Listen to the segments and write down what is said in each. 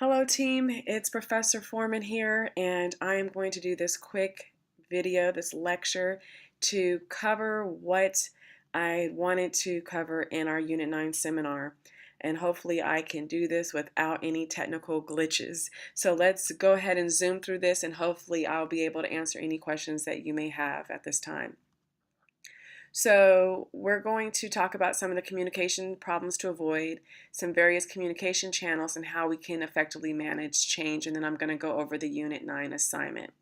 Hello team, it's Professor Foreman here, and I am going to do this quick video, this lecture, to cover what I wanted to cover in our Unit 9 seminar. And hopefully I can do this without any technical glitches. So let's go ahead and zoom through this, and hopefully I'll be able to answer any questions that you may have at this time. So we're going to talk about some of the communication problems to avoid, some various communication channels, and how we can effectively manage change, and then I'm going to go over the Unit 9 assignment.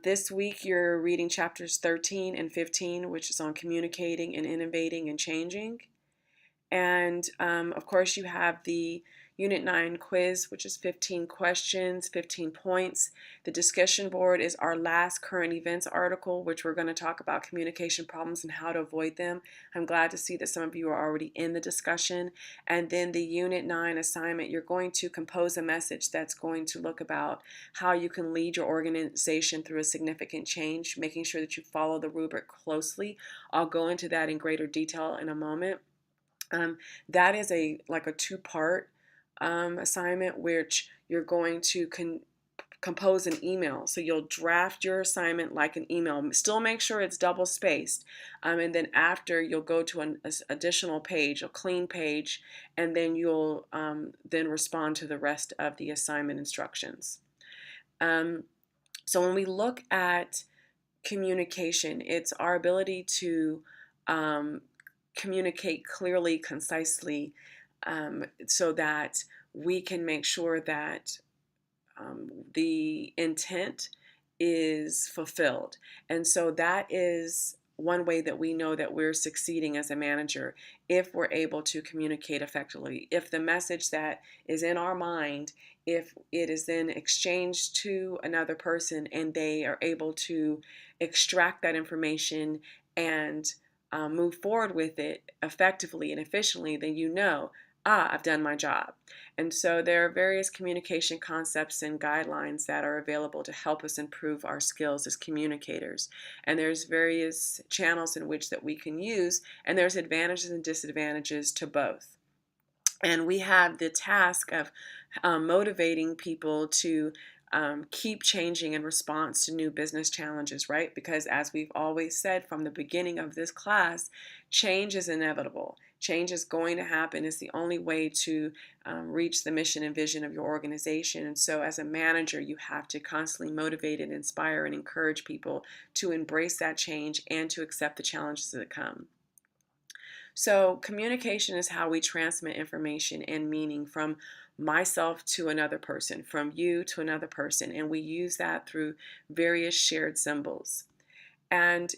This week you're reading chapters 13 and 15, which is on communicating and innovating and changing. And of course you have the Unit 9 quiz, which is 15 questions, 15 points. The discussion board is our last current events article, which we're going to talk about communication problems and how to avoid them. I'm glad to see that some of you are already in the discussion. And then the Unit 9 assignment, you're going to compose a message that's going to look about how you can lead your organization through a significant change, making sure that you follow the rubric closely. I'll go into that in greater detail in a moment. That is like a two-part assignment, which you're going to compose an email. So you'll draft your assignment like an email. Still make sure it's double spaced. And then after, you'll go to an additional page, a clean page, and then you'll then respond to the rest of the assignment instructions. So when we look at communication, it's our ability to communicate clearly, concisely, so that we can make sure that the intent is fulfilled. And so that is one way that we know that we're succeeding as a manager, if we're able to communicate effectively. If the message that is in our mind, if it is then exchanged to another person and they are able to extract that information and move forward with it effectively and efficiently, then you know, I've done my job. And so there are various communication concepts and guidelines that are available to help us improve our skills as communicators. And there's various channels in which that we can use, and there's advantages and disadvantages to both. And we have the task of motivating people to keep changing in response to new business challenges, right? Because as we've always said from the beginning of this class, change is inevitable. Change is going to happen. It's the only way to reach the mission and vision of your organization. And so as a manager, you have to constantly motivate and inspire and encourage people to embrace that change and to accept the challenges that come. So communication is how we transmit information and meaning from myself to another person, from you to another person, and we use that through various shared symbols. And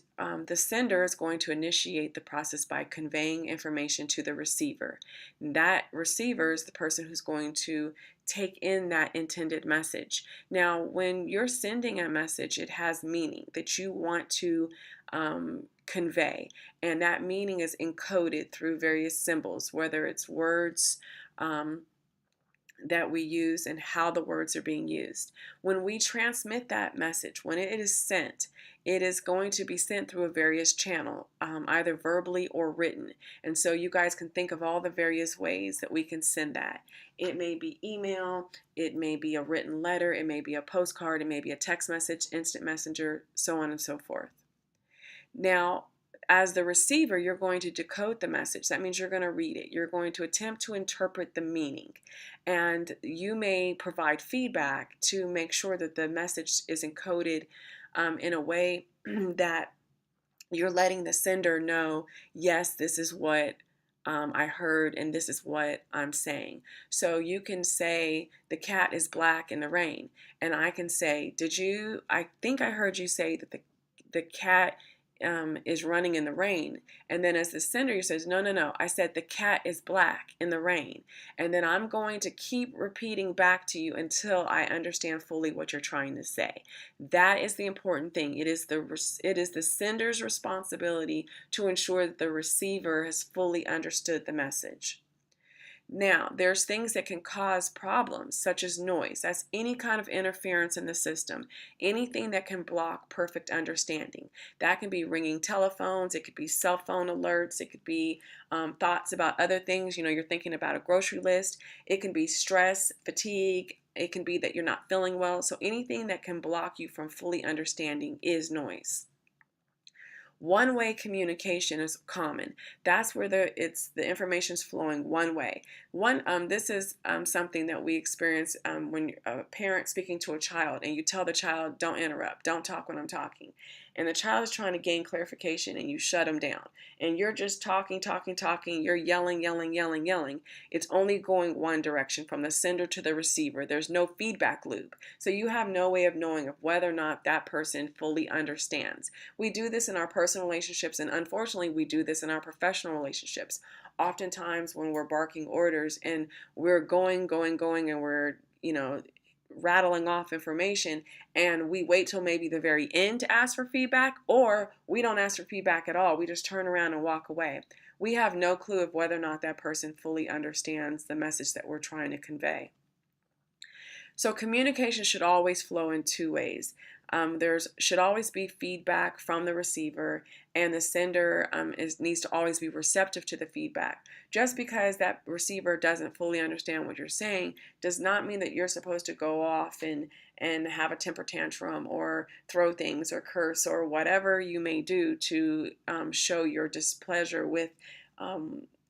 the sender is going to initiate the process by conveying information to the receiver. And that receiver is the person who's going to take in that intended message. Now, when you're sending a message, it has meaning that you want to convey, and that meaning is encoded through various symbols, whether it's words that we use and how the words are being used. When we transmit that message, when it is sent, it is going to be sent through a various channel, either verbally or written. And so you guys can think of all the various ways that we can send that. It may be email, it may be a written letter, it may be a postcard, it may be a text message, instant messenger, so on and so forth. Now, as the receiver, you're going to decode the message. That means you're going to read it. You're going to attempt to interpret the meaning. And you may provide feedback to make sure that the message is encoded in a way that you're letting the sender know, yes, this is what I heard and this is what I'm saying. So you can say the cat is black in the rain. And I can say, I think I heard you say that the cat is running in the rain. And then as the sender, you says, no, I said the cat is black in the rain. And then I'm going to keep repeating back to you until I understand fully what you're trying to say. That is the important thing. It is the sender's responsibility to ensure that the receiver has fully understood the message. Now, there's things that can cause problems, such as noise. That's any kind of interference in the system, anything that can block perfect understanding. That can be ringing telephones, it could be cell phone alerts, it could be thoughts about other things. You're thinking about a grocery list. It can be stress, fatigue. It can be that you're not feeling well. So anything that can block you from fully understanding is noise. One-way communication is common. That's where the information's flowing one way. This is something that we experience when a parent speaking to a child and you tell the child, don't interrupt, don't talk when I'm talking. And the child is trying to gain clarification and you shut them down. And you're just talking, talking, talking. You're yelling, yelling, yelling, yelling. It's only going one direction from the sender to the receiver. There's no feedback loop. So you have no way of knowing of whether or not that person fully understands. We do this in our personal relationships, and unfortunately, we do this in our professional relationships. Oftentimes, when we're barking orders and we're going, going, going, and we're, rattling off information, and we wait till maybe the very end to ask for feedback, or we don't ask for feedback at all. We just turn around and walk away. We have no clue of whether or not that person fully understands the message that we're trying to convey. So communication should always flow in two ways. There should always be feedback from the receiver, and the sender needs to always be receptive to the feedback. Just because that receiver doesn't fully understand what you're saying does not mean that you're supposed to go off and have a temper tantrum or throw things or curse or whatever you may do to show your displeasure with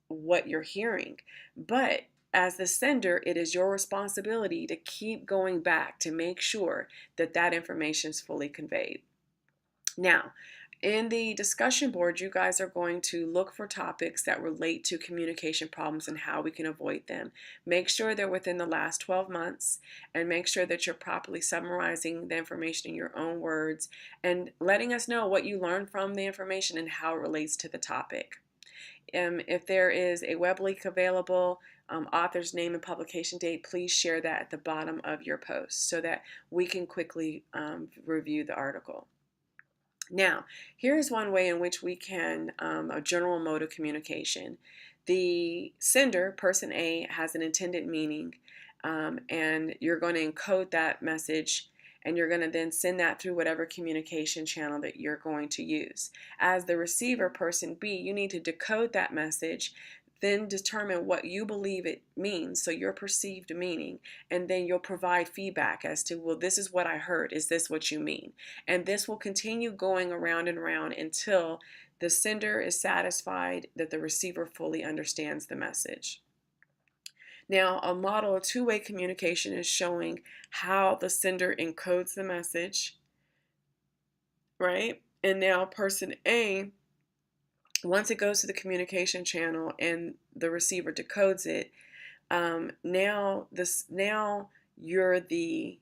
what you're hearing. But as the sender, it is your responsibility to keep going back to make sure that that information is fully conveyed. Now, in the discussion board, you guys are going to look for topics that relate to communication problems and how we can avoid them. Make sure they're within the last 12 months, and make sure that you're properly summarizing the information in your own words and letting us know what you learned from the information and how it relates to the topic. If there is a web link available, author's name and publication date, please share that at the bottom of your post so that we can quickly review the article. Now, here's one way in which we can, a general mode of communication. The sender, person A, has an intended meaning, and you're going to encode that message, and you're going to then send that through whatever communication channel that you're going to use. As the receiver, person B, you need to decode that message, then determine what you believe it means, so your perceived meaning, and then you'll provide feedback as to, well, this is what I heard, is this what you mean? And this will continue going around and around until the sender is satisfied that the receiver fully understands the message. Now, a model of two-way communication is showing how the sender encodes the message, right? And now person A, once it goes to the communication channel and the receiver decodes it, now you're the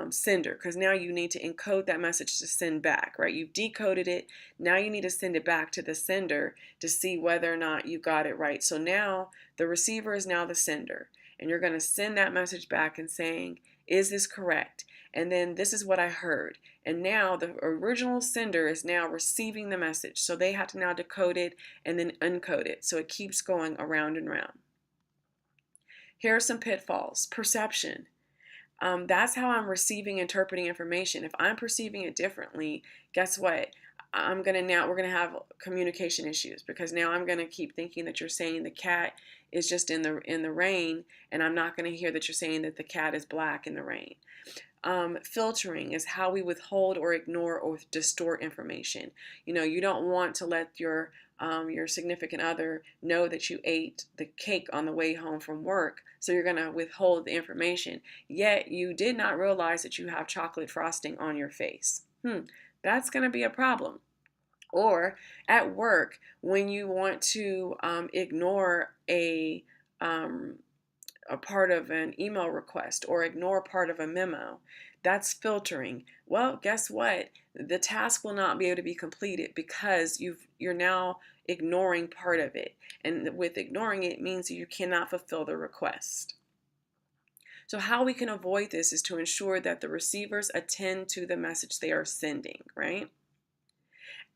sender, because now you need to encode that message to send back, right? You've decoded it. Now you need to send it back to the sender to see whether or not you got it right. So now the receiver is now the sender, and you're going to send that message back and saying, is this correct? And then this is what I heard. And now the original sender is now receiving the message. So they have to now decode it and then uncode it. So it keeps going around and around. Here are some pitfalls. Perception. That's how I'm receiving, interpreting information. If I'm perceiving it differently, guess what? We're gonna have communication issues, because now I'm gonna keep thinking that you're saying the cat is just in the rain, and I'm not gonna hear that you're saying that the cat is black in the rain. Filtering is how we withhold or ignore or distort information. You don't want to let your significant other know that you ate the cake on the way home from work, so you're going to withhold the information, yet you did not realize that you have chocolate frosting on your face. That's going to be a problem. Or at work, when you want to ignore a part of an email request or ignore part of a memo, that's filtering. Well, guess what? The task will not be able to be completed because you're now ignoring part of it. And with ignoring it means you cannot fulfill the request. So how we can avoid this is to ensure that the receivers attend to the message they are sending, right?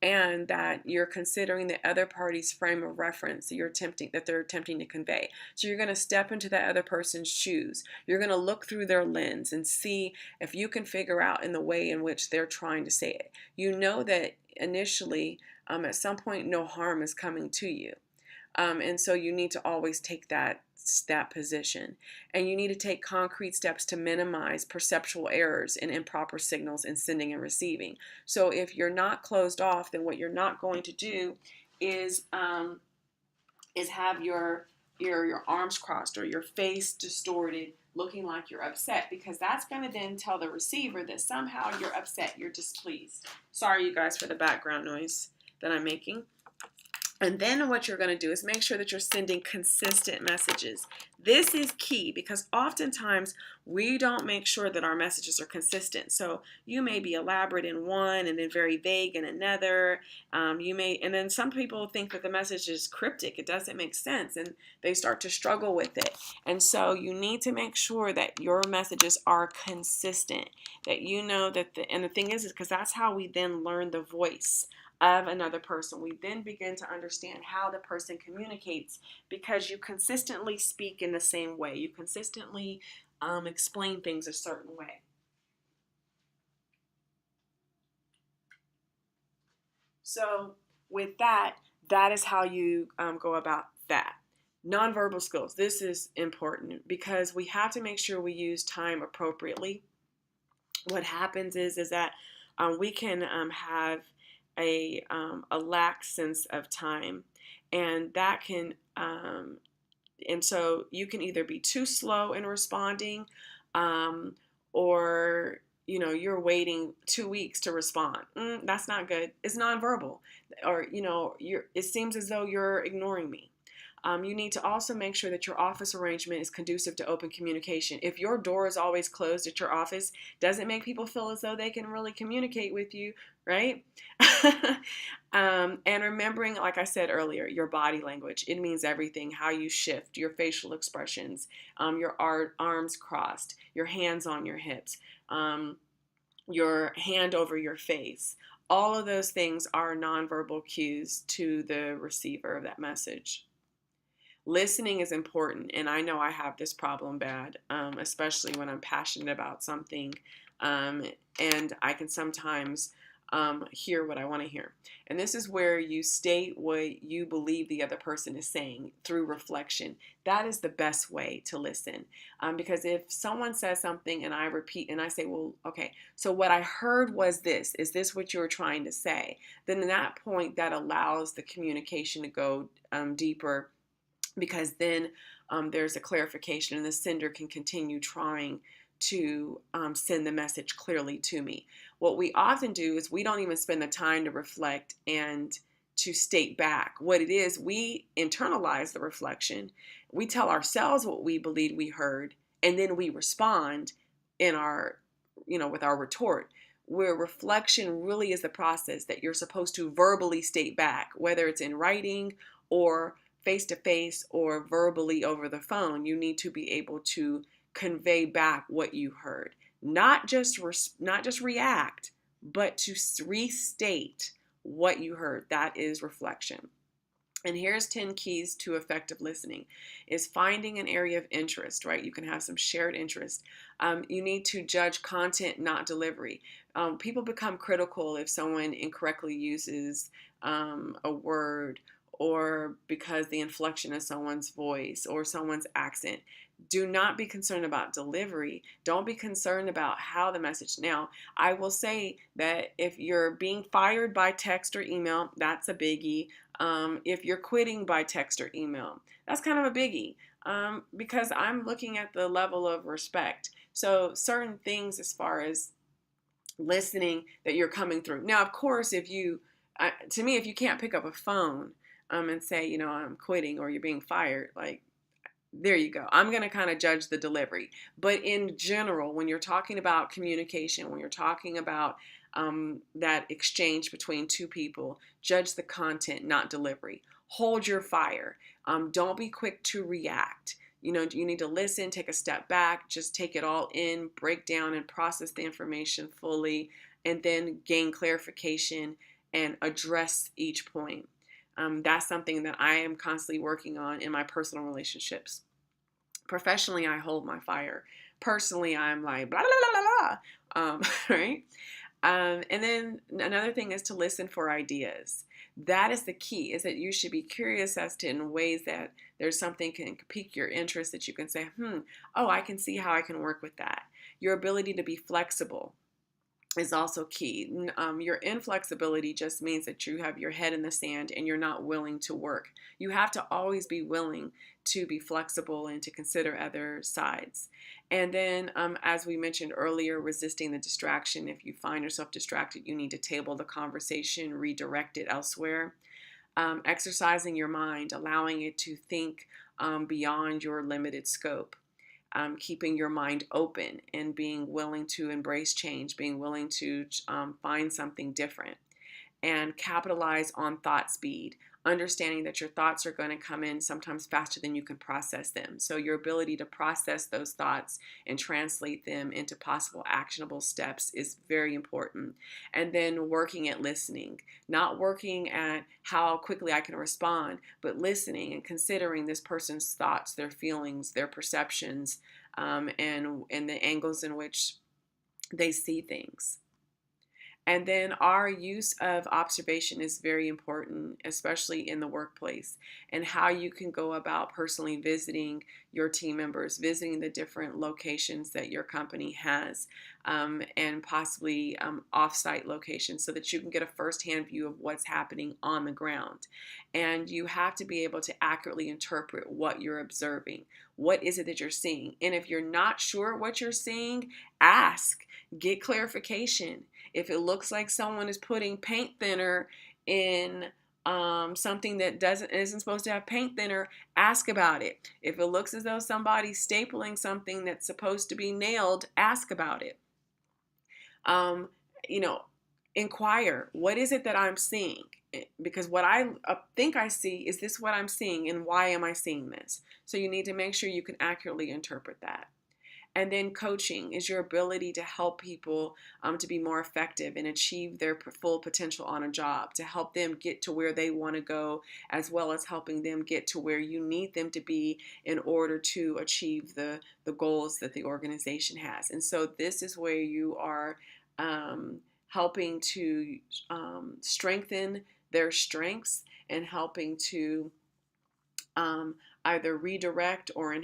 and that you're considering the other party's frame of reference that they're attempting to convey. So you're going to step into that other person's shoes. You're going to look through their lens and see if you can figure out in the way in which they're trying to say it. You know that initially, at some point, no harm is coming to you. And so you need to always take that position. And you need to take concrete steps to minimize perceptual errors and improper signals in sending and receiving. So if you're not closed off, then what you're not going to do is have your arms crossed or your face distorted, looking like you're upset, because that's going to then tell the receiver that somehow you're upset, you're displeased. Sorry, you guys, for the background noise that I'm making. And then what you're going to do is make sure that you're sending consistent messages. This is key because oftentimes we don't make sure that our messages are consistent. So you may be elaborate in one and then very vague in another. And then some people think that the message is cryptic. It doesn't make sense, and they start to struggle with it. And so you need to make sure that your messages are consistent, that you know that and the thing is because that's how we then learn the voice of another person. We then begin to understand how the person communicates because you consistently speak in the same way. You consistently explain things a certain way. So with that, that is how you go about that. Nonverbal skills. This is important because we have to make sure we use time appropriately. What happens is that we can have a lax sense of time, and that can and so you can either be too slow in responding, or you're waiting 2 weeks to respond. That's not good. It's nonverbal, or it seems as though you're ignoring me. You need to also make sure that your office arrangement is conducive to open communication. If your door is always closed at your office, doesn't make people feel as though they can really communicate with you, right? And remembering, like I said earlier, your body language. It means everything. How you shift, your facial expressions, your arms crossed, your hands on your hips, your hand over your face. All of those things are nonverbal cues to the receiver of that message. Listening is important, and I know I have this problem bad, especially when I'm passionate about something, and I can sometimes hear what I want to hear. And this is where you state what you believe the other person is saying through reflection. That is the best way to listen, because if someone says something and I repeat and I say, well, okay, so what I heard was this. Is this what you were trying to say? Then at that point, that allows the communication to go deeper, because then there's a clarification and the sender can continue trying to send the message clearly to me. What we often do is we don't even spend the time to reflect and to state back what it is. We internalize the reflection. We tell ourselves what we believe we heard, and then we respond in our, with our retort. Where reflection really is the process that you're supposed to verbally state back, whether it's in writing or face-to-face or verbally over the phone. You need to be able to convey back what you heard, not just react, but to restate what you heard. That is reflection. And here's 10 keys to effective listening is finding an area of interest, right? You can have some shared interest. You need to judge content, not delivery. People become critical if someone incorrectly uses a word, or because the inflection of someone's voice or someone's accent. Do not be concerned about delivery. Don't be concerned about how the message. Now, I will say that if you're being fired by text or email, that's a biggie. If you're quitting by text or email, that's kind of a biggie, because I'm looking at the level of respect. So certain things as far as listening that you're coming through. Now, of course, if you can't pick up a phone and say, I'm quitting or you're being fired, like, there you go. I'm going to kind of judge the delivery. But in general, when you're talking about communication, when you're talking about that exchange between two people, judge the content, not delivery. Hold your fire. Don't be quick to react. You need to listen, take a step back, just take it all in, break down and process the information fully, and then gain clarification and address each point. That's something that I am constantly working on in my personal relationships. Professionally, I hold my fire. Personally, I'm like, blah, blah, blah, blah, blah. Right? And then another thing is to listen for ideas. That is the key, is that you should be curious as to in ways that there's something can pique your interest that you can say, oh, I can see how I can work with that. Your ability to be flexible is also key. Your inflexibility just means that you have your head in the sand and you're not willing to work. You have to always be willing to be flexible and to consider other sides. And then, as we mentioned earlier, resisting the distraction. If you find yourself distracted, you need to table the conversation, redirect it elsewhere. Exercising your mind, allowing it to think beyond your limited scope. Keeping your mind open and being willing to embrace change, being willing to find something different, and capitalize on thought speed, understanding that your thoughts are going to come in sometimes faster than you can process them. So your ability to process those thoughts and translate them into possible actionable steps is very important. And then working at listening, not working at how quickly I can respond, but listening and considering this person's thoughts, their feelings, their perceptions, and the angles in which they see things. And then our use of observation is very important, especially in the workplace, and how you can go about personally visiting your team members, visiting the different locations that your company has, and possibly off-site locations so that you can get a firsthand view of what's happening on the ground. And you have to be able to accurately interpret what you're observing. What is it that you're seeing? And if you're not sure what you're seeing, ask, get clarification. If it looks like someone is putting paint thinner in something that isn't supposed to have paint thinner, ask about it. If it looks as though somebody's stapling something that's supposed to be nailed, ask about it. Um, you know, inquire, what is it that I'm seeing? Because what I think I see, is this what I'm seeing, and why am I seeing this? So you need to make sure you can accurately interpret that. And then coaching is your ability to help people to be more effective and achieve their full potential on a job, to help them get to where they want to go, as well as helping them get to where you need them to be in order to achieve the goals that the organization has. And so this is where you are helping to strengthen their strengths and helping to either redirect or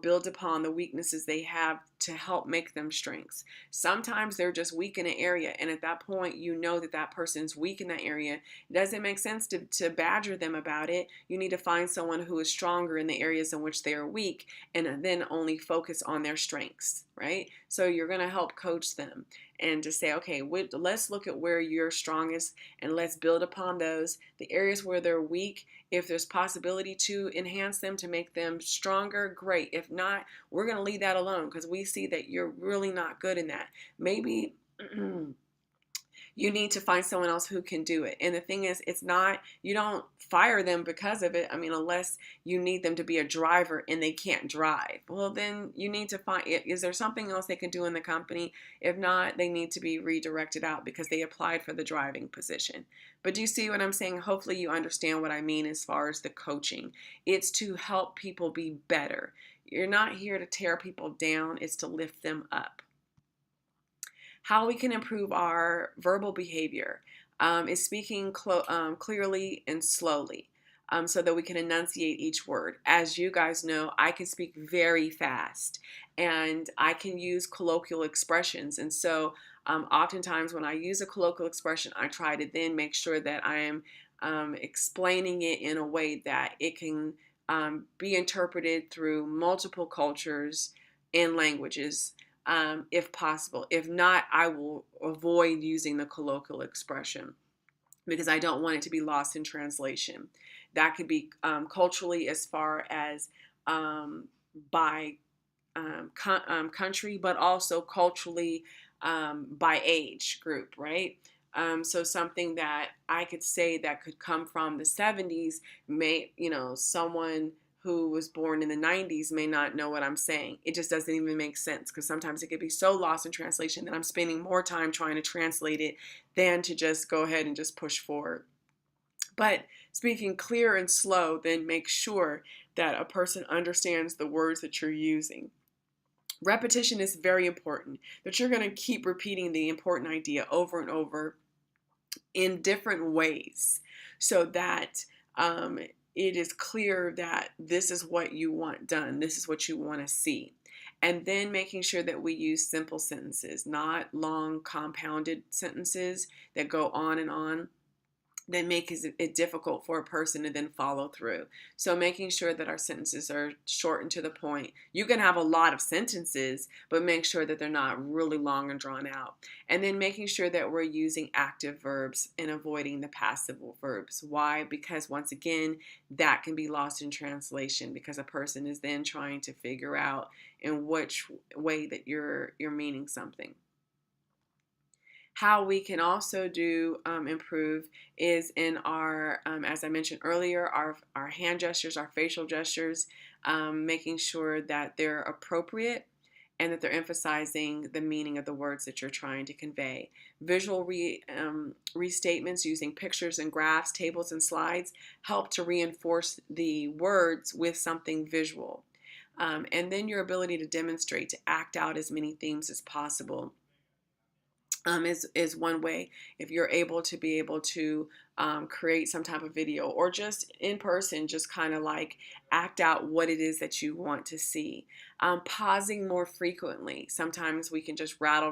build upon the weaknesses they have to help make them strengths. Sometimes they're just weak in an area, and at that point you know that that person's weak in that area. It doesn't make sense to badger them about it. You need to find someone who is stronger in the areas in which they are weak, and then only focus on their strengths, right? So you're going to help coach them and to say, okay, let's look at where you're strongest and let's build upon those. The areas where they're weak, if there's possibility to enhance them to make them stronger, great. If not, we're going to leave that alone because we see that you're really not good in that. Maybe you need to find someone else who can do it. And the thing is, it's not, you don't fire them because of it. I mean, unless you need them to be a driver and they can't drive. Well, then you need to find, is there something else they can do in the company? If not, they need to be redirected out because they applied for the driving position. But do you see what I'm saying? Hopefully you understand what I mean as far as the coaching. It's to help people be better. You're not here to tear people down. It's to lift them up. How we can improve our verbal behavior is speaking clearly and slowly so that we can enunciate each word. As you guys know, I can speak very fast and I can use colloquial expressions. And so oftentimes when I use a colloquial expression, I try to then make sure that I am explaining it in a way that it can be interpreted through multiple cultures and languages. If possible. If not, I will avoid using the colloquial expression because I don't want it to be lost in translation. That could be culturally as far as by country, but also culturally by age group, right? So something that I could say that could come from the 70s, someone who was born in the 90s may not know what I'm saying. It just doesn't even make sense, because sometimes it could be so lost in translation that I'm spending more time trying to translate it than to just go ahead and just push forward. But speaking clear and slow, then make sure that a person understands the words that you're using. Repetition is very important, that you're going to keep repeating the important idea over and over in different ways, so that it is clear that this is what you want done, this is what you want to see. And then making sure that we use simple sentences, not long compounded sentences that go on and on, that make it difficult for a person to then follow through. So making sure that our sentences are short and to the point. You can have a lot of sentences, but make sure that they're not really long and drawn out. And then making sure that we're using active verbs and avoiding the passive verbs. Why? Because once again, that can be lost in translation, because a person is then trying to figure out in which way that you're meaning something. How we can also do improve is in our, as I mentioned earlier, our hand gestures, our facial gestures, making sure that they're appropriate and that they're emphasizing the meaning of the words that you're trying to convey. Visual restatements using pictures and graphs, tables and slides help to reinforce the words with something visual. And then your ability to demonstrate, to act out as many themes as possible. Is one way. If you're able to create some type of video, or just in person, just kind of like act out what it is that you want to see. Pausing more frequently. Sometimes we can just rattle,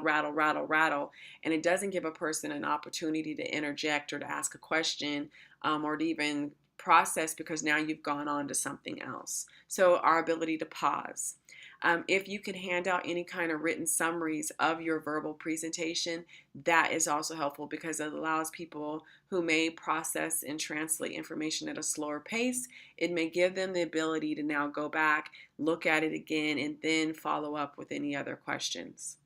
and it doesn't give a person an opportunity to interject or to ask a question, or to even process, because now you've gone on to something else. So our ability to pause. If you can hand out any kind of written summaries of your verbal presentation, that is also helpful, because it allows people who may process and translate information at a slower pace. It may give them the ability to now go back, look at it again, and then follow up with any other questions.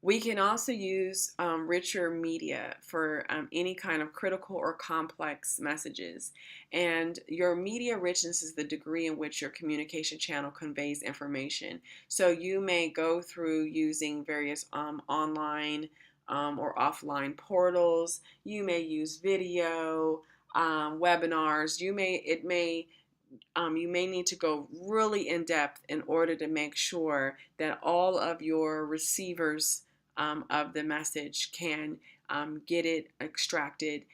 We can also use richer media for any kind of critical or complex messages. And your media richness is the degree in which your communication channel conveys information. So you may go through using various online or offline portals. You may use video, webinars. You may need to go really in depth in order to make sure that all of your receivers of the message can get it extracted,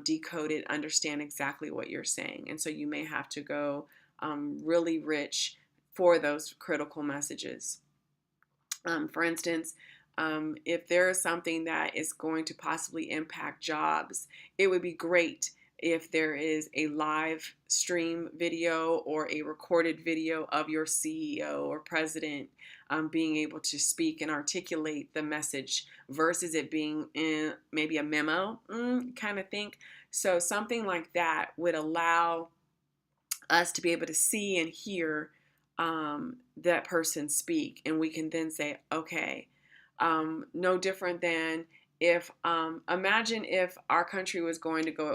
decode it, understand exactly what you're saying. And so you may have to go really rich for those critical messages. For instance, if there is something that is going to possibly impact jobs, it would be great if there is a live stream video or a recorded video of your CEO or president being able to speak and articulate the message, versus it being in maybe a memo kind of thing. So something like that would allow us to be able to see and hear that person speak, and we can then say, okay, no different than if imagine if our country was going to go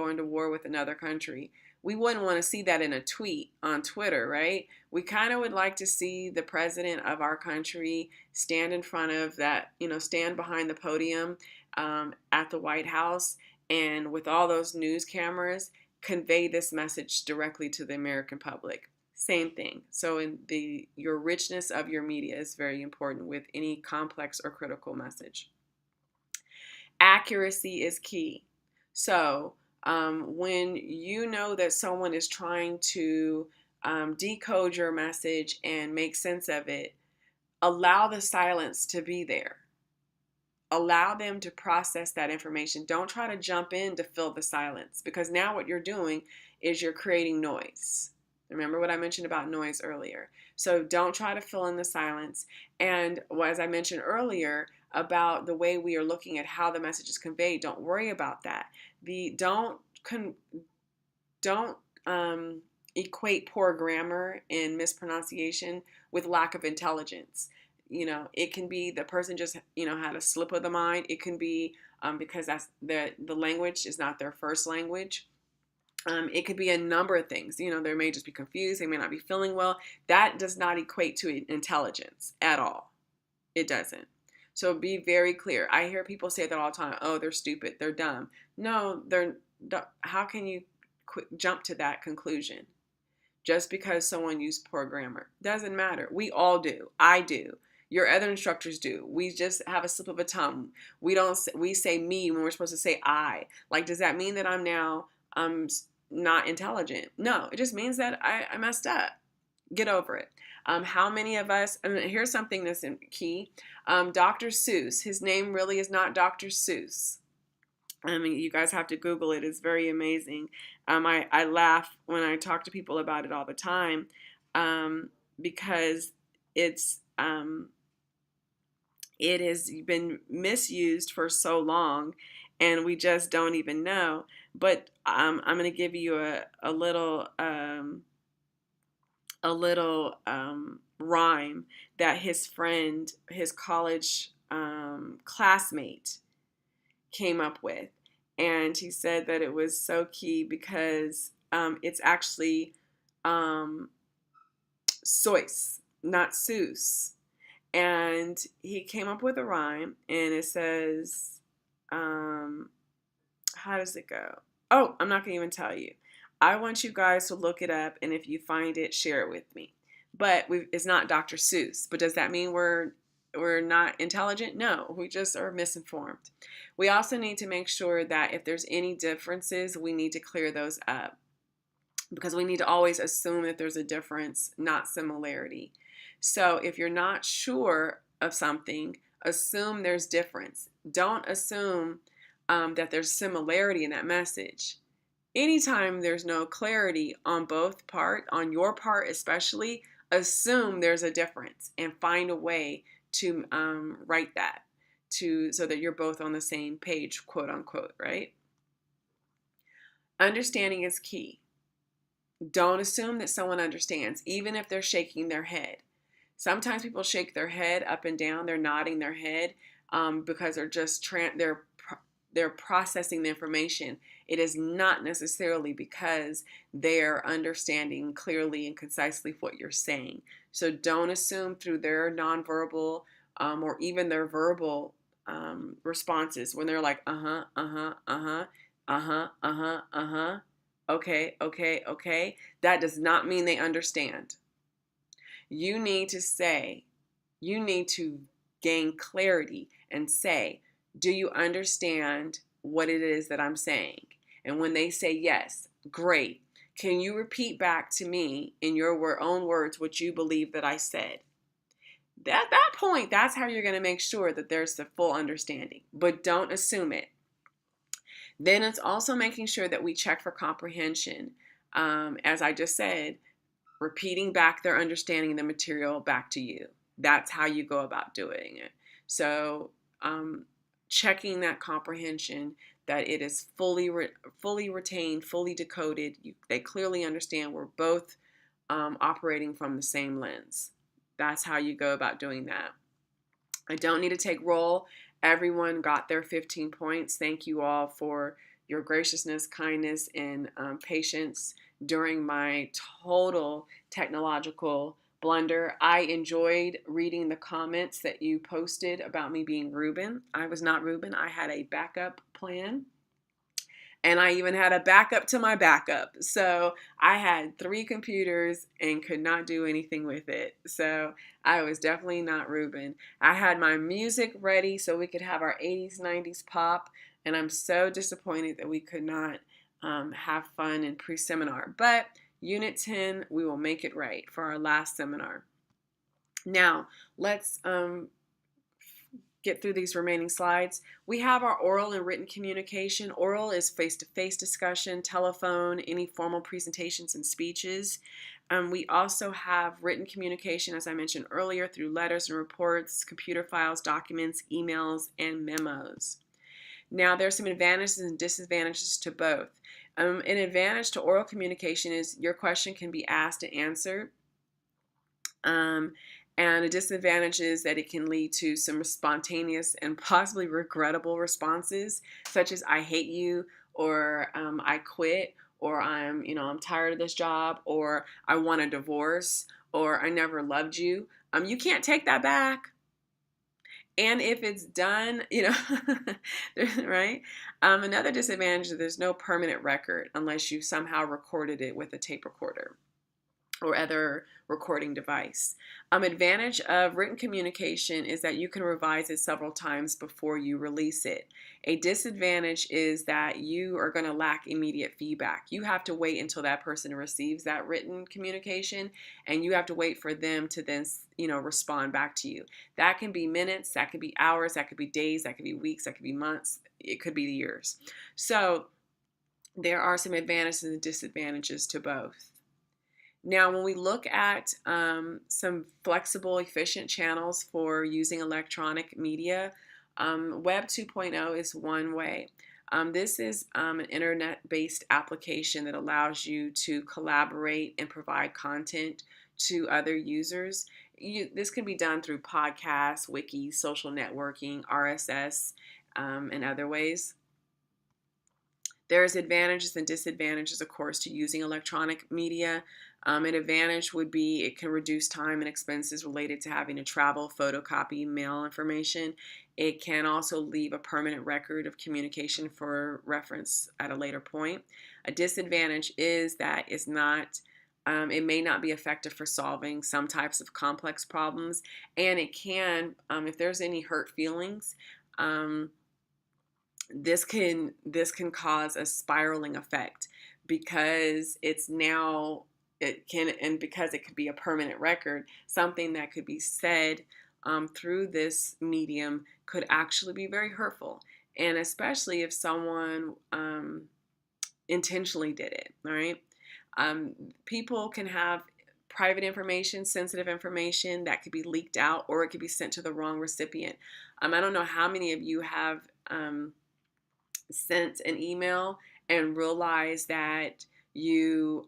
into war with another country. We wouldn't want to see that in a tweet on Twitter, right? We kind of would like to see the president of our country stand in front of that, stand behind the podium at the White House, and with all those news cameras, convey this message directly to the American public. Same thing. So your richness of your media is very important with any complex or critical message. Accuracy is key. So when you know that someone is trying to decode your message and make sense of it, allow the silence to be there. Allow them to process that information. Don't try to jump in to fill the silence, because now what you're doing is you're creating noise. Remember what I mentioned about noise earlier. So don't try to fill in the silence. And as I mentioned earlier about the way we are looking at how the message is conveyed, don't worry about that. Don't equate poor grammar and mispronunciation with lack of intelligence. It can be the person just had a slip of the mind. It can be because that's the language is not their first language. It could be a number of things. You know, they may just be confused. They may not be feeling well. That does not equate to intelligence at all. It doesn't. So be very clear. I hear people say that all the time. Oh, they're stupid. They're dumb. No, they're. How can you jump to that conclusion? Just because someone used poor grammar doesn't matter. We all do. I do. Your other instructors do. We just have a slip of a tongue. We say me when we're supposed to say I. Like, does that mean that I'm now not intelligent? No, it just means that I messed up. Get over it. How many of us, and here's something that's key. Dr. Seuss, his name really is not Dr. Seuss. I mean, you guys have to Google it. It's very amazing. I laugh when I talk to people about it all the time, because it has been misused for so long, and we just don't even know. But I'm going to give you a little rhyme that his friend, his college classmate, came up with. And he said that it was so key because it's actually Seuss, not Seuss. And he came up with a rhyme, and it says, how does it go? Oh, I'm not going to even tell you. I want you guys to look it up, and if you find it, share it with me. But it's not Dr. Seuss. But does that mean we're not intelligent? No, we just are misinformed. We also need to make sure that if there's any differences, we need to clear those up, because we need to always assume that there's a difference, not similarity. So if you're not sure of something, assume there's difference. Don't assume that there's similarity in that message. Anytime there's no clarity on on your part especially, assume there's a difference and find a way to write that so that you're both on the same page, quote unquote, right? Understanding is key. Don't assume that someone understands, even if they're shaking their head. Sometimes people shake their head up and down, they're nodding their head because they're just they're processing the information. It is not necessarily because they're understanding clearly and concisely what you're saying. So don't assume through their nonverbal or even their verbal responses when they're like, uh-huh, uh-huh, uh-huh, uh-huh, uh-huh, uh-huh, okay, okay, okay. That does not mean they understand. You need to gain clarity and say, do you understand what it is that I'm saying? And when they say yes, great. Can you repeat back to me in your own words what you believe that I said? At that point, that's how you're going to make sure that there's the full understanding. But don't assume it. Then it's also making sure that we check for comprehension. As I just said, repeating back their understanding of the material back to you. That's how you go about doing it. So checking that comprehension, that it is fully retained, fully decoded. They clearly understand we're both operating from the same lens. That's how you go about doing that. I don't need to take roll. Everyone got their 15 points. Thank you all for your graciousness, kindness, and patience during my total technological blunder. I enjoyed reading the comments that you posted about me being Ruben. I was not Ruben. I had a backup plan. And I even had a backup to my backup. So I had 3 computers and could not do anything with it. So I was definitely not Ruben. I had my music ready so we could have our 80s, 90s pop. And I'm so disappointed that we could not have fun in pre-seminar. But Unit 10, we will make it right for our last seminar. Now, let's get through these remaining slides. We have our oral and written communication. Oral is face-to-face discussion, telephone, any formal presentations and speeches. We also have written communication, as I mentioned earlier, through letters and reports, computer files, documents, emails, and memos. Now, there are some advantages and disadvantages to both. An advantage to oral communication is your question can be asked and answered. And a disadvantage is that it can lead to some spontaneous and possibly regrettable responses, such as I hate you, or I quit, or I'm tired of this job, or I want a divorce, or I never loved you. You can't take that back. And if it's done, right? Another disadvantage is there's no permanent record unless you somehow recorded it with a tape recorder or other recording device. Advantage of written communication is that you can revise it several times before you release it. A disadvantage is that you are going to lack immediate feedback. You have to wait until that person receives that written communication, and you have to wait for them to then, respond back to you. That can be minutes, that could be hours, that could be days, that could be weeks, that could be months, it could be years. So there are some advantages and disadvantages to both. Now, when we look at some flexible, efficient channels for using electronic media, Web 2.0 is one way. This is an internet-based application that allows you to collaborate and provide content to other users. This can be done through podcasts, wikis, social networking, RSS, and other ways. There's advantages and disadvantages, of course, to using electronic media. An advantage would be it can reduce time and expenses related to having to travel, photocopy, mail information. It can also leave a permanent record of communication for reference at a later point. A disadvantage is that it may not be effective for solving some types of complex problems, and it can, if there's any hurt feelings, this can cause a spiraling effect because because it could be a permanent record, something that could be said through this medium could actually be very hurtful, and especially if someone intentionally did it. All right, people can have private information, sensitive information that could be leaked out, or it could be sent to the wrong recipient. I don't know how many of you have sent an email and realized that you,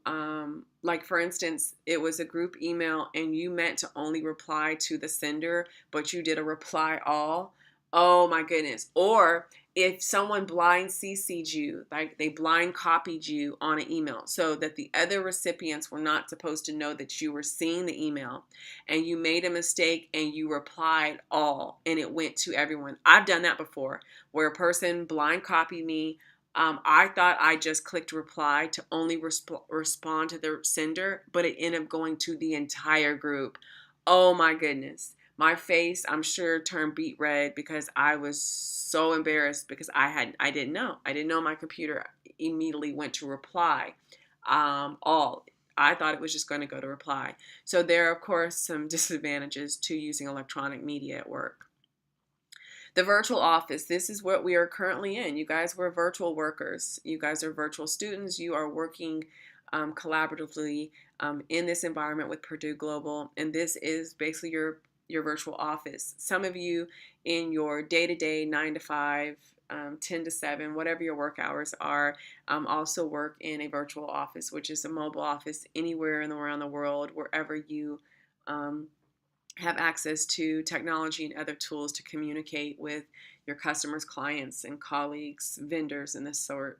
like for instance, it was a group email and you meant to only reply to the sender, but you did a reply all. Oh my goodness. Or if someone blind CC'd you, like they blind copied you on an email so that the other recipients were not supposed to know that you were seeing the email, and you made a mistake and you replied all and it went to everyone. I've done that before where a person blind copied me. I thought I just clicked reply to only respond to the sender, but it ended up going to the entire group. Oh my goodness. My face, I'm sure, turned beet red because I was so embarrassed because I didn't know. I didn't know my computer immediately went to reply all. I thought it was just going to go to reply. So there are, of course, some disadvantages to using electronic media at work. The virtual office, this is what we are currently in. You guys were virtual workers. You guys are virtual students. You are working collaboratively in this environment with Purdue Global, and this is basically your virtual office. Some of you in your day-to-day 9 to 5, 10 to 7, whatever your work hours are, also work in a virtual office, which is a mobile office anywhere around the world, wherever you have access to technology and other tools to communicate with your customers, clients, and colleagues, vendors, and this sort.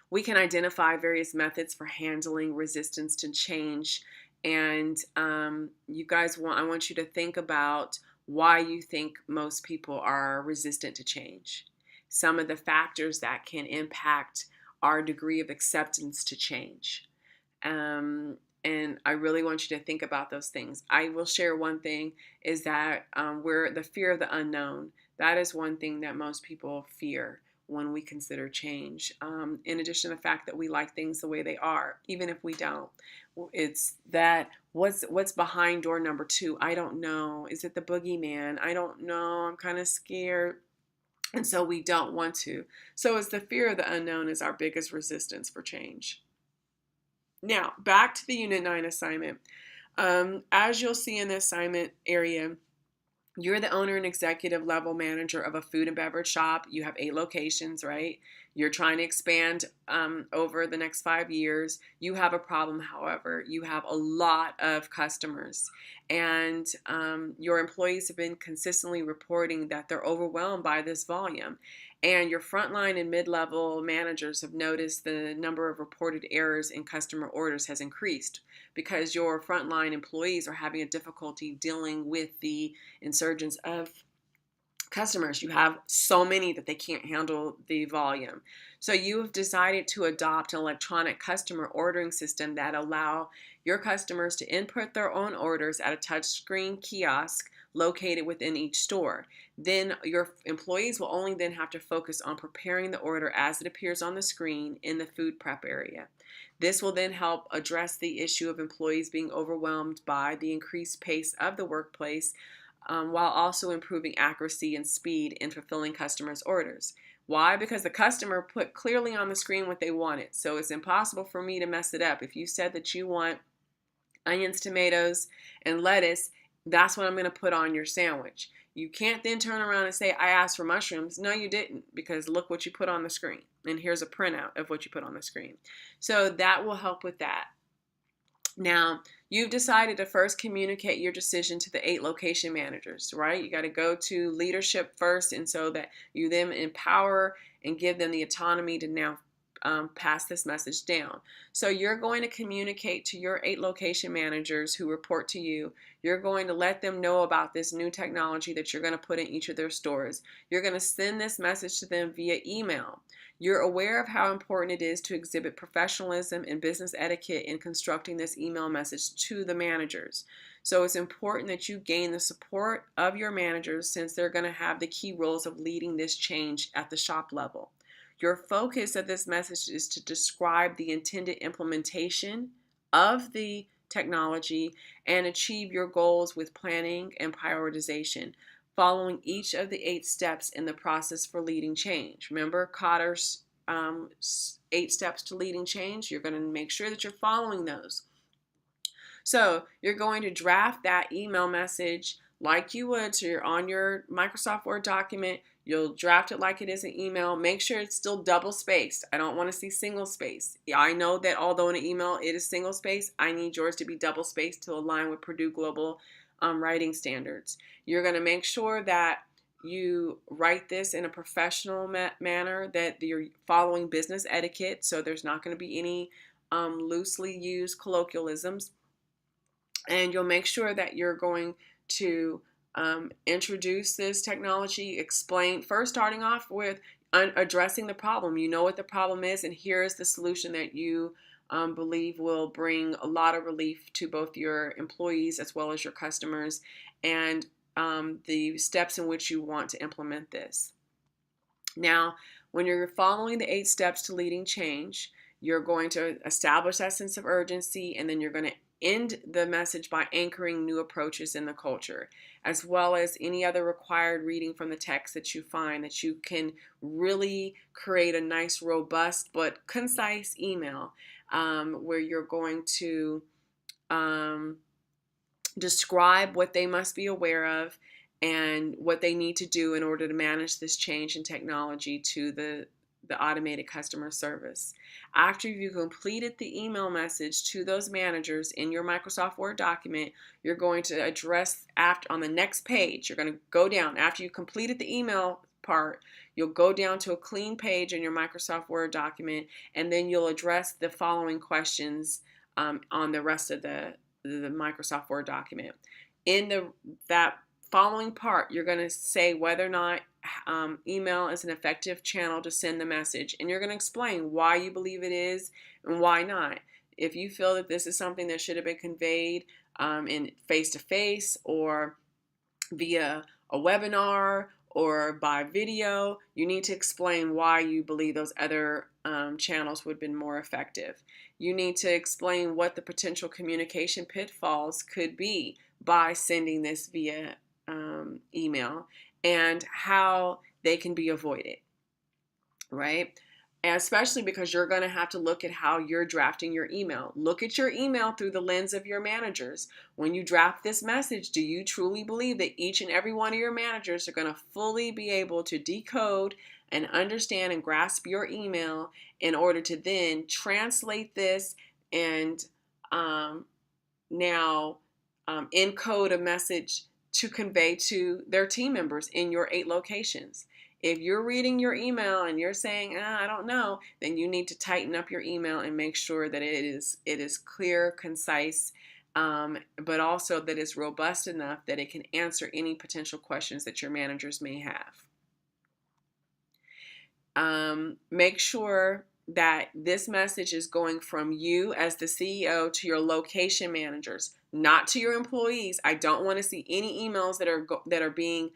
We can identify various methods for handling resistance to change. And you guys I want you to think about why you think most people are resistant to change. Some of the factors that can impact our degree of acceptance to change. And I really want you to think about those things. I will share one thing is that we're the fear of the unknown. That is one thing that most people fear when we consider change. In addition to the fact that we like things the way they are, even if we don't. It's that what's behind door number 2? I don't know. Is it the boogeyman? I don't know. I'm kind of scared. And so we don't want to. So it's the fear of the unknown is our biggest resistance for change. Now, back to the Unit 9 assignment. As you'll see in the assignment area, you're the owner and executive level manager of a food and beverage shop. You have 8 locations, right? You're trying to expand over the next 5 years. You have a problem, however. You have a lot of customers. And your employees have been consistently reporting that they're overwhelmed by this volume. And your frontline and mid-level managers have noticed the number of reported errors in customer orders has increased because your frontline employees are having a difficulty dealing with the insurgence of customers. You have so many that they can't handle the volume. So you have decided to adopt an electronic customer ordering system that allow your customers to input their own orders at a touchscreen kiosk located within each store. Then your employees will only then have to focus on preparing the order as it appears on the screen in the food prep area. This will then help address the issue of employees being overwhelmed by the increased pace of the workplace, while also improving accuracy and speed in fulfilling customers' orders. Why? Because the customer put clearly on the screen what they wanted. So it's impossible for me to mess it up. If you said that you want onions, tomatoes, and lettuce, that's what I'm going to put on your sandwich. You can't then turn around and say, I asked for mushrooms. No, you didn't, because look what you put on the screen. And here's a printout of what you put on the screen. So that will help with that. Now, you've decided to first communicate your decision to the 8 location managers, right? You got to go to leadership first, and so that you then empower and give them the autonomy to now pass this message down. So you're going to communicate to your 8 location managers who report to you. You're going to let them know about this new technology that you're going to put in each of their stores. You're going to send this message to them via email. You're aware of how important it is to exhibit professionalism and business etiquette in constructing this email message to the managers. So it's important that you gain the support of your managers, since they're going to have the key roles of leading this change at the shop level. Your focus of this message is to describe the intended implementation of the technology and achieve your goals with planning and prioritization, following each of the 8 steps in the process for leading change. Remember Kotter's 8 steps to leading change? You're going to make sure that you're following those. So you're going to draft that email message like you would. So you're on your Microsoft Word document. You'll draft it like it is an email. Make sure it's still double spaced. I don't want to see single space. I know that although in an email it is single space, I need yours to be double spaced to align with Purdue Global writing standards. You're going to make sure that you write this in a professional manner, that you're following business etiquette, so there's not going to be any loosely used colloquialisms. And you'll make sure that you're going to introduce this technology, explain, first starting off with addressing the problem. You know what the problem is, and here's the solution that you believe will bring a lot of relief to both your employees as well as your customers, and the steps in which you want to implement this. Now, when you're following the 8 steps to leading change, you're going to establish that sense of urgency, and then you're going to end the message by anchoring new approaches in the culture, as well as any other required reading from the text that you find, that you can really create a nice, robust, but concise email where you're going to describe what they must be aware of and what they need to do in order to manage this change in technology to the automated customer service. After you completed the email message to those managers in your Microsoft Word document, you're going to address, after on the next page, you're going to go down. After you completed the email part, you'll go down to a clean page in your Microsoft Word document, and then you'll address the following questions on the rest of the Microsoft Word document. In that following part, you're going to say whether or not email is an effective channel to send the message, and you're going to explain why you believe it is and why not. If you feel that this is something that should have been conveyed in face-to-face or via a webinar or by video, you need to explain why you believe those other channels would have been more effective. You need to explain what the potential communication pitfalls could be by sending this via email, and how they can be avoided, right? And especially because you're going to have to look at how you're drafting your email. Look at your email through the lens of your managers. When you draft this message, do you truly believe that each and every one of your managers are going to fully be able to decode and understand and grasp your email in order to then translate this and now encode a message to convey to their team members in your 8 locations? If you're reading your email and you're saying, I don't know, then you need to tighten up your email and make sure that it is clear, concise, but also that it's robust enough that it can answer any potential questions that your managers may have. Make sure that this message is going from you as the CEO to your location managers, not to your employees. I don't want to see any emails that are being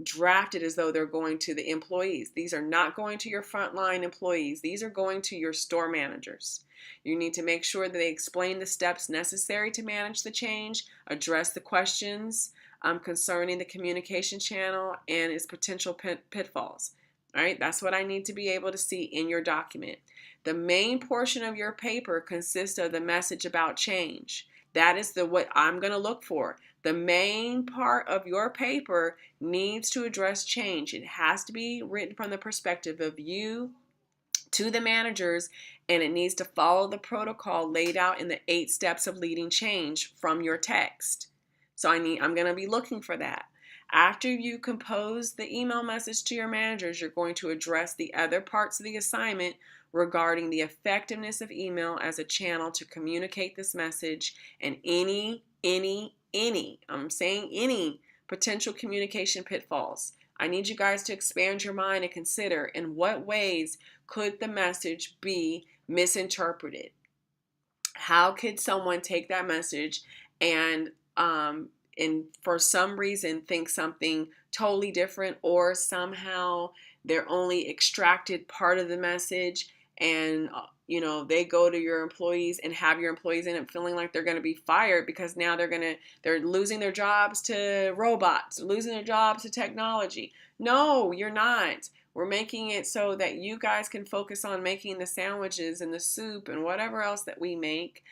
drafted as though they're going to the employees. These are not going to your frontline employees. These are going to your store managers. You need to make sure that they explain the steps necessary to manage the change, address the questions concerning the communication channel and its potential pitfalls. All right, that's what I need to be able to see in your document. The main portion of your paper consists of the message about change. That is what I'm going to look for. The main part of your paper needs to address change. It has to be written from the perspective of you to the managers, and it needs to follow the protocol laid out in the 8 steps of leading change from your text. So I'm going to be looking for that. After you compose the email message to your managers, you're going to address the other parts of the assignment regarding the effectiveness of email as a channel to communicate this message and any I'm saying any potential communication pitfalls. I need you guys to expand your mind and consider in what ways could the message be misinterpreted. How could someone take that message and for some reason think something totally different, or somehow they're only extracted part of the message and they go to your employees and have your employees end up feeling like they're going to be fired because now they're losing their jobs to robots, losing their jobs to technology. No, you're not. We're making it so that you guys can focus on making the sandwiches and the soup and whatever else that we make,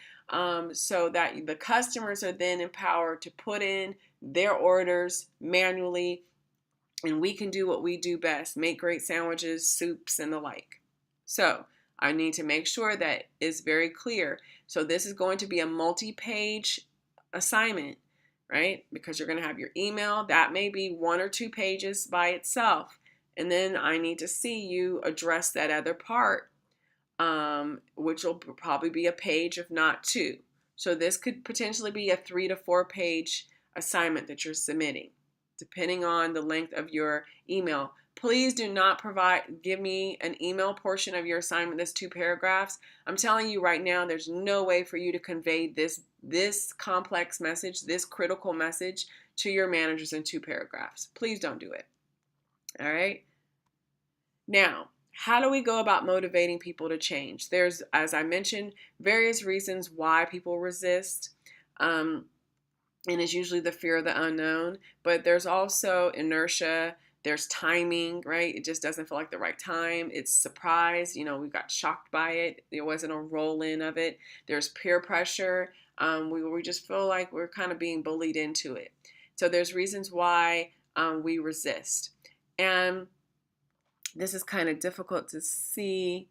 so that the customers are then empowered to put in their orders manually, and we can do what we do best, make great sandwiches, soups, and the like. So I need to make sure that it's very clear. So this is going to be a multi-page assignment, right? Because you're going to have your email. That may be 1 or 2 pages by itself. And then I need to see you address that other part, which will probably be a page, if not 2. So this could potentially be a 3 to 4 page assignment that you're submitting, depending on the length of your email. Please do not give me an email portion of your assignment that's 2 paragraphs. I'm telling you right now, there's no way for you to convey this complex message, this critical message to your managers in 2 paragraphs. Please don't do it. All right. Now, how do we go about motivating people to change? There's, as I mentioned, various reasons why people resist. And it's usually the fear of the unknown. But there's also inertia. There's timing, right? It just doesn't feel like the right time. It's surprise. We got shocked by it. There wasn't a roll-in of it. There's peer pressure. We just feel like we're kind of being bullied into it. So there's reasons why we resist. And this is kind of difficult to see,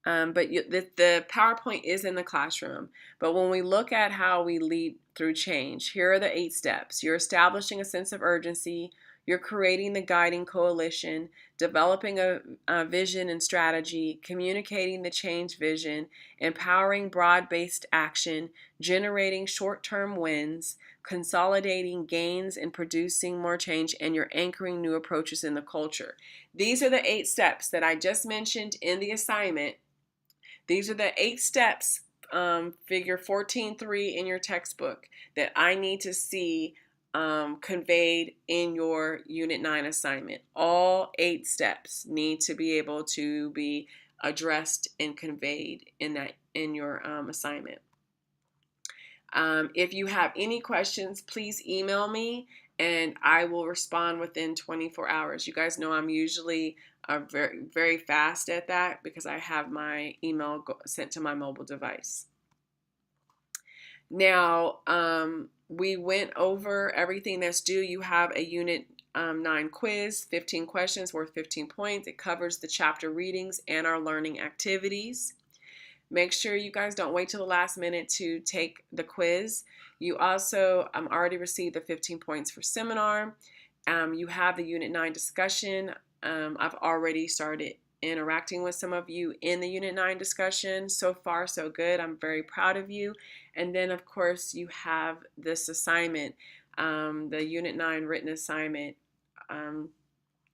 but the PowerPoint is in the classroom. But when we look at how we lead through change, here are the 8 steps. You're establishing a sense of urgency. You're creating the guiding coalition, developing a vision and strategy, communicating the change vision, empowering broad-based action, generating short-term wins, consolidating gains and producing more change, and you're anchoring new approaches in the culture. These are the 8 steps that I just mentioned in the assignment. These are the 8 steps, figure 14.3 in your textbook, that I need to see conveyed in your Unit 9 assignment. All 8 steps need to be able to be addressed and conveyed in your assignment. If you have any questions, please email me and I will respond within 24 hours. You guys know I'm usually very, very fast at that because I have my email sent to my mobile device. Now, we went over everything that's due. You have a Unit 9 quiz, 15 questions worth 15 points. It covers the chapter readings and our learning activities. Make sure you guys don't wait till the last minute to take the quiz. You also already received the 15 points for seminar. You have the Unit 9 discussion. I've already started interacting with some of you in the Unit 9 discussion. So far, so good. I'm very proud of you. And then, of course, you have this assignment, the Unit 9 written assignment.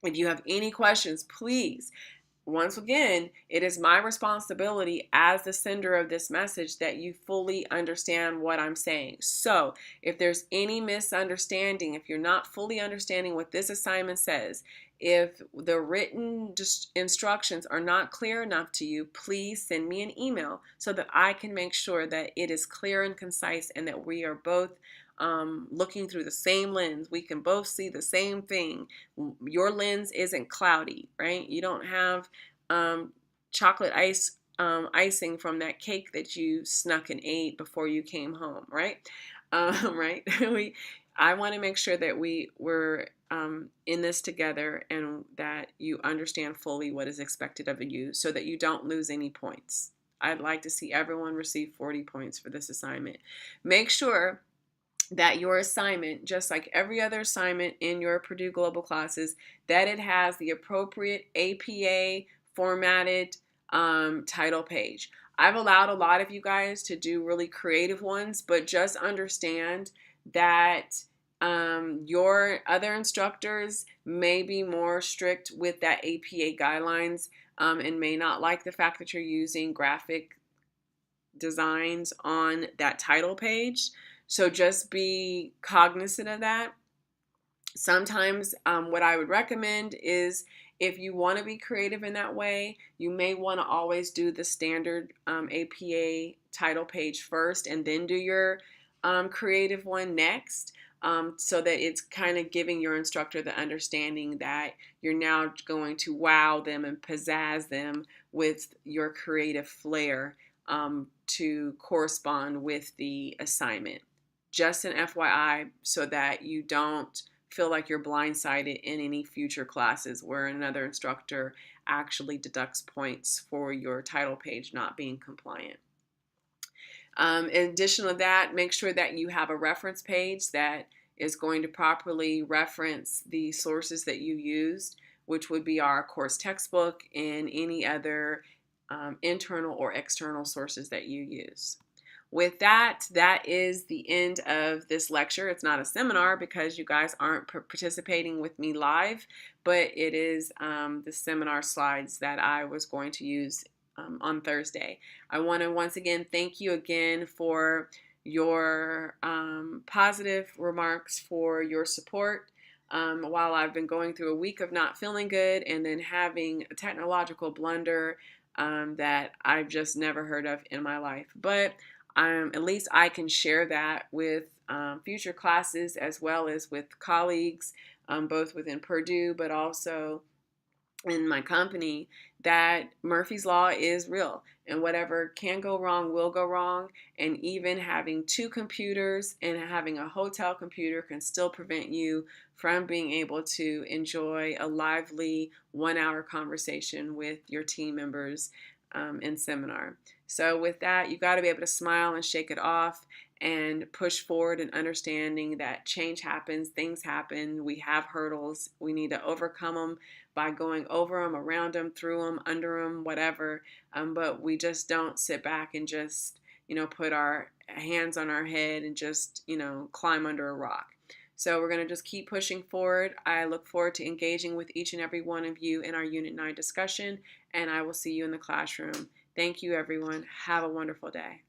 If you have any questions, please, once again, it is my responsibility as the sender of this message that you fully understand what I'm saying. So if there's any misunderstanding, if you're not fully understanding what this assignment says, if the written instructions are not clear enough to you, please send me an email so that I can make sure that it is clear and concise and that we are both looking through the same lens. We can both see the same thing. Your lens isn't cloudy, right? You don't have chocolate icing from that cake that you snuck and ate before you came home, right? Right? I want to make sure that we're in this together and that you understand fully what is expected of you so that you don't lose any points. I'd like to see everyone receive 40 points for this assignment. Make sure that your assignment, just like every other assignment in your Purdue Global classes, that it has the appropriate APA formatted title page. I've allowed a lot of you guys to do really creative ones, but just understand that your other instructors may be more strict with that APA guidelines and may not like the fact that you're using graphic designs on that title page. So just be cognizant of that. Sometimes what I would recommend is if you want to be creative in that way, you may want to always do the standard APA title page first and then do your creative one next. So that it's kind of giving your instructor the understanding that you're now going to wow them and pizzazz them with your creative flair to correspond with the assignment. Just an FYI so that you don't feel like you're blindsided in any future classes where another instructor actually deducts points for your title page not being compliant. In addition to that, make sure that you have a reference page that is going to properly reference the sources that you used, which would be our course textbook and any other internal or external sources that you use. With that, that is the end of this lecture. It's not a seminar because you guys aren't participating with me live, but it is the seminar slides that I was going to use on Thursday. I want to once again thank you again for your positive remarks, for your support. While I've been going through a week of not feeling good and then having a technological blunder that I've just never heard of in my life. But at least I can share that with future classes as well as with colleagues, both within Purdue but also in my company, that Murphy's Law is real and whatever can go wrong will go wrong. And even having two computers and having a hotel computer can still prevent you from being able to enjoy a lively 1-hour conversation with your team members in seminar. So with that, you got to be able to smile and shake it off and push forward and understanding that change happens, things happen, we have hurdles, we need to overcome them by going over them, around them, through them, under them, whatever. But we just don't sit back and just, put our hands on our head and just, climb under a rock. So we're going to just keep pushing forward. I look forward to engaging with each and every one of you in our Unit 9 discussion, and I will see you in the classroom. Thank you, everyone. Have a wonderful day.